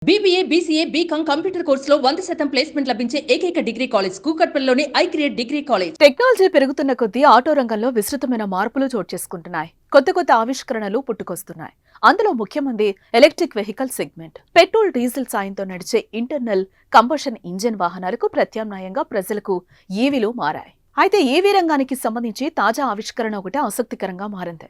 BBA, BCA, BCom computer కోర్సులో 100% placement లభించే ఏకైక డిగ్రీ కాలేజ్ కూకట్పల్లిలోని ఐక్రియేట్ డిగ్రీ కాలేజ్. టెక్నాలజీ పెరుగుతున్న కొద్దీ ఆటో రంగంలో విస్తృతమైన మార్పులు చోటు చేసుకుంటున్నాయి. కొత్త ఆవిష్కరణలు పుట్టుకొస్తున్నాయి. అందులో ముఖ్యమంది electric vehicle segment. Petrol, diesel సాయంతో నడిచే ఇంటర్నల్ కంబషన్ ఇంజిన్ వాహనాలకు ప్రత్యామ్నాయంగా ప్రజలకు ఈవీలు మారాయి. అయితే ఈవీ రంగానికి సంబంధించి తాజా ఆవిష్కరణ ఒకటి ఆసక్తికరంగా మారింది.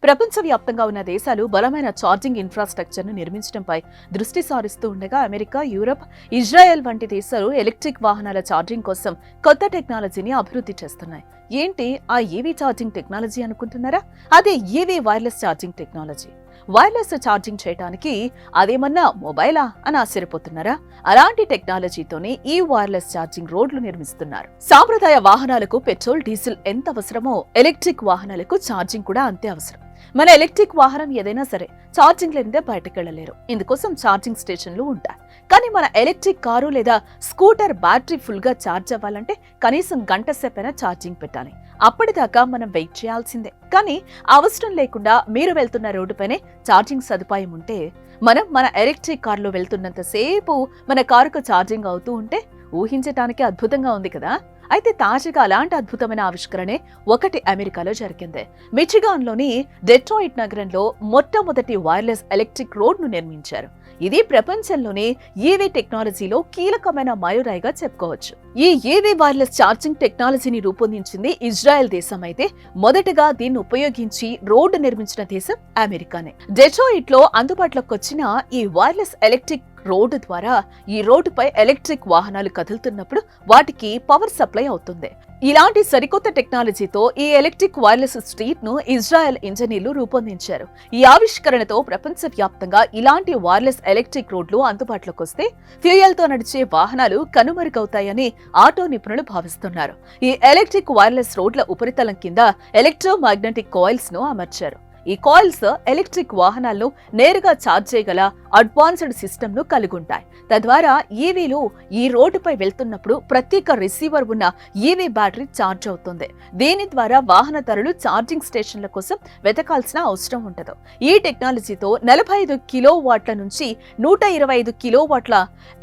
ప్రపంచవ్యాప్తంగా ఉన్న దేశాలు బలమైన ఛార్జింగ్ ఇన్ఫ్రాస్ట్రక్చర్ ను నిర్మించడంపై దృష్టి సారిస్తూ ఉండగా అమెరికా, యూరప్, ఇజ్రాయెల్ వంటి దేశాలు ఎలక్ట్రిక్ వాహనాల ఛార్జింగ్ కోసం కొత్త టెక్నాలజీని అభివృద్ధి చేస్తున్నాయి. ఏంటి ఆ ఈవీ ఛార్జింగ్ టెక్నాలజీ అనుకుంటున్నారా? అదే EV wireless charging technology. Wireless charging చేయడానికి అదేమన్నా మొబైలా అని ఆశ్చర్యపోతున్నారా? అలాంటి టెక్నాలజీతోనే ఈ వైర్లెస్ ఛార్జింగ్ రోడ్లు నిర్మిస్తున్నారు. సాంప్రదాయ వాహనాలకు పెట్రోల్, డీజిల్ ఎంత అవసరమో ఎలక్ట్రిక్ వాహనాలకు ఛార్జింగ్ కూడా అంతే అవసరం. మన ఎలక్ట్రిక్ వాహనం ఏదైనా సరే ఛార్జింగ్ లేనిదే బయటకు వెళ్లలేరు. ఇందుకోసం ఛార్జింగ్ స్టేషన్లు ఉంటాయి. కానీ మన ఎలక్ట్రిక్ కారు లేదా స్కూటర్ బ్యాటరీ ఫుల్ గా ఛార్జ్ అవ్వాలంటే కనీసం గంట సేపైనా ఛార్జింగ్ పెట్టాలి. అప్పటిదాకా మనం వెయిట్ చేయాల్సిందే. కానీ అవసరం లేకుండా మీరు వెళ్తున్న రోడ్డుపైనే ఛార్జింగ్ సదుపాయం ఉంటే, మనం మన ఎలక్ట్రిక్ కారులో వెళ్తున్నంత సేపు మన కారుకు ఛార్జింగ్ అవుతూ ఉంటే ఊహించటానికి అద్భుతంగా ఉంది కదా. అయితే తాజాగా అలాంటి అద్భుతమైన ఆవిష్కరణే ఒకటి అమెరికాలో జరిగింది. మిచిగాన్లోని డెట్రాయిట్ నగరంలో మొట్టమొదటి వైర్లెస్ ఎలక్ట్రిక్ రోడ్ను నిర్మించారు. ఇది ప్రపంచంలోనే ఈవీ టెక్నాలజీలో కీలకమైన మైలురాయిగా చెప్పుకోవచ్చు. ఈ ఈవీ వైర్లెస్ ఛార్జింగ్ టెక్నాలజీని రూపొందించింది ఇజ్రాయెల్ దేశం అయితే, మొదటగా దీన్ని ఉపయోగించి రోడ్డు నిర్మించిన దేశం అమెరికానే. డెట్రాయిట్ లో అందుబాటులోకి వచ్చిన ఈ వైర్లెస్ ఎలక్ట్రిక్ రోడ్డు ద్వారా ఈ రోడ్డుపై ఎలక్ట్రిక్ వాహనాలు కదులుతున్నప్పుడు వాటికి పవర్ సప్లై అవుతుంది. ఇలాంటి సరికొత్త టెక్నాలజీతో ఈ ఎలక్ట్రిక్ వైర్లెస్ స్ట్రీట్ ను ఇజ్రాయెల్ ఇంజనీర్లు రూపొందించారు. ఈ ఆవిష్కరణతో ప్రపంచవ్యాప్తంగా ఇలాంటి వైర్లెస్ ఎలక్ట్రిక్ రోడ్లు అందుబాటులోకి వస్తే ఫ్యూయల్ తో నడిచే వాహనాలు కనుమరుగవుతాయని ఆటో నిపుణులు భావిస్తున్నారు. ఈ ఎలక్ట్రిక్ వైర్లెస్ రోడ్ల ఉపరితలం కింద ఎలక్ట్రోమాగ్నెటిక్ కాయిల్స్ ను అమర్చారు. ఈ కాయిల్స్ ఎలక్ట్రిక్ వాహనాలను నేరుగా ఛార్జ్ చేయగల అడ్వాన్స్డ్ సిస్టమ్ ను కలిగి ఉంటాయి. తద్వారా ఈవీలు ఈ రోడ్డుపై వెళ్తున్నప్పుడు ప్రత్యేక రిసీవర్ ఉన్న ఈవీ బ్యాటరీ ఛార్జ్ అవుతుంది. దీని ద్వారా వాహనదారులు ఛార్జింగ్ స్టేషన్ల కోసం వెతకాల్సిన అవసరం ఉండదు. ఈ టెక్నాలజీతో 45 కిలోవాట్ల నుంచి 125 కిలోవాట్ల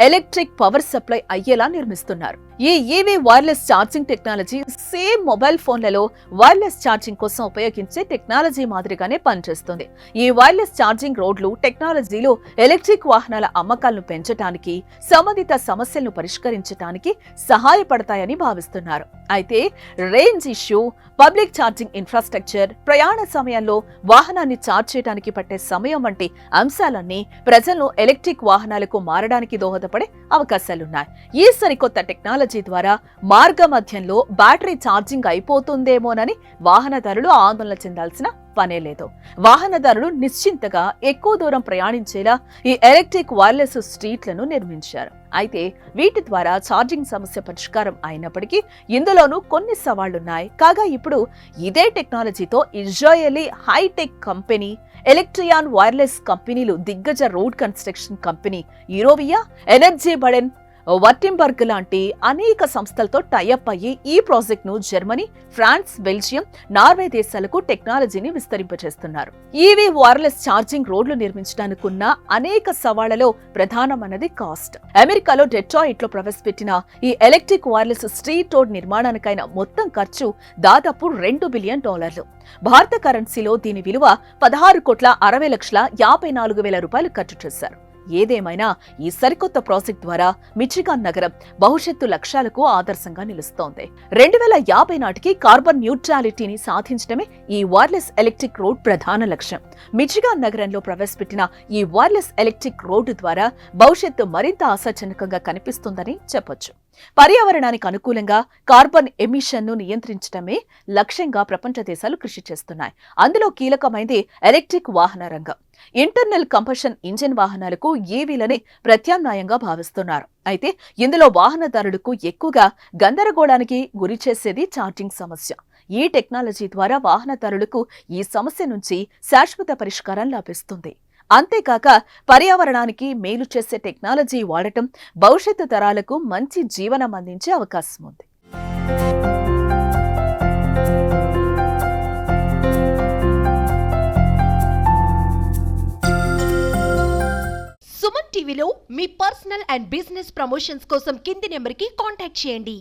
ఎలక్ట్రిక్ పవర్ సప్లై అయ్యేలా నిర్మిస్తున్నారు. ఈ EV wireless charging technology same mobile ఫోన్లలో వైర్లెస్ ఛార్జింగ్ కోసం ఉపయోగించే టెక్నాలజీ మాదిరిగానే పనిచేస్తుంది. ఈ వైర్లెస్ ఛార్జింగ్ రోడ్లు టెక్నాలజీలో ఎలక్ట్రిక్ వాహనాల అమ్మకాలను పెంచడానికి, సంబంధిత సమస్యలను పరిష్కరించడానికి సహాయపడతాయని భావిస్తున్నారు. అయితే range issue, public charging infrastructure, ప్రయాణ సమయంలో వాహనాన్ని ఛార్జ్ చేయడానికి పట్టే సమయం వంటి అంశాలన్నీ ప్రజలను ఎలక్ట్రిక్ వాహనాలకు మారడానికి దోహదపడే అవకాశాలున్నాయి. ఈ సరికొత్త టెక్నాలజీ ద్వారా మార్గ మధ్యంలో బ్యాటరీ ఛార్జింగ్ అయిపోతుందేమోనని వాహనదారులు ఆందోళన చెందాల్సిన పనే లేదు. వాహనదారులు నిశ్చింతగా ఎక్కువ దూరం ప్రయాణించేలా ఈ ఎలక్ట్రిక్ వైర్లెస్ స్ట్రీట్లను నిర్మించారు. అయితే వీటి ద్వారా ఛార్జింగ్ సమస్య పరిష్కారం అయినప్పటికీ ఇందులోనూ కొన్ని సవాళ్లున్నాయి. కాగా ఇప్పుడు ఇదే టెక్నాలజీతో Israeli hitech company, Electreon wireless కంపెనీలు, దిగ్గజ road construction company Eurovia, energy Baden, Wurttemberg లాంటి అనేక సంస్థలతో టైఅప్ అయ్యి ఈ ప్రాజెక్ట్ ను జర్మనీ, ఫ్రాన్స్, బెల్జియం, నార్వే దేశాలకు టెక్నాలజీని విస్తరింపచేస్తున్నారు. ఈవీ వైర్లెస్ ఛార్జింగ్ రోడ్లు నిర్మించడానికి ఉన్న అనేక సవాళ్లలో ప్రధానమైనది కాస్ట్. అమెరికాలో డెట్రాయిట్ లో ప్రవేశపెట్టిన ఈ ఎలక్ట్రిక్ వైర్లెస్ స్ట్రీట్ రోడ్ నిర్మాణానికైన మొత్తం ఖర్చు దాదాపు $2 బిలియన్. భారత కరెన్సీలో దీని విలువ 16,60,54,000 ఖర్చు చేశారు. ఏదేమైనా ఈ సరికొత్త ప్రాజెక్ట్ ద్వారా మిచిగాన్ నగరం భవిష్యత్తు లక్ష్యాలకు ఆదర్శంగా నిలుస్తోంది. 2050 నాటికి కార్బన్ న్యూట్రాలిటీని సాధించడమే ఈ వైర్లెస్ ఎలక్ట్రిక్ రోడ్ ప్రధాన లక్ష్యం. మిచిగాన్ నగరంలో ప్రవేశపెట్టిన ఈ వైర్లెస్ ఎలక్ట్రిక్ రోడ్డు ద్వారా భవిష్యత్తు మరింత ఆశాజనకంగా కనిపిస్తుందని చెప్పొచ్చు. పర్యావరణానికి అనుకూలంగా కార్బన్ ఎమిషన్ ను నియంత్రించడమే లక్ష్యంగా ప్రపంచ దేశాలు కృషి చేస్తున్నాయి. అందులో కీలకమైంది ఎలక్ట్రిక్ వాహన రంగం. ఇంటర్నల్ కంబషన్ ఇంజిన్ వాహనాలకు ఈవీలని ప్రత్యామ్నాయంగా భావిస్తున్నారు. అయితే ఇందులో వాహనదారులకు ఎక్కువగా గందరగోళానికి గురి చేసేది ఛార్జింగ్ సమస్య. ఈ టెక్నాలజీ ద్వారా వాహనదారులకు ఈ సమస్య నుంచి శాశ్వత పరిష్కారం లభిస్తుంది. అంతేకాక పర్యావరణానికి మేలు చేసే టెక్నాలజీ వాడటం భవిష్యత్తు తరాలకు మంచి జీవనం అందించే అవకాశం ఉంది. టీవీలో మీ పర్సనల్ అండ్ బిజినెస్ ప్రమోషన్స్ కోసం కింది నెంబర్కి కాంటాక్ట్ చేయండి.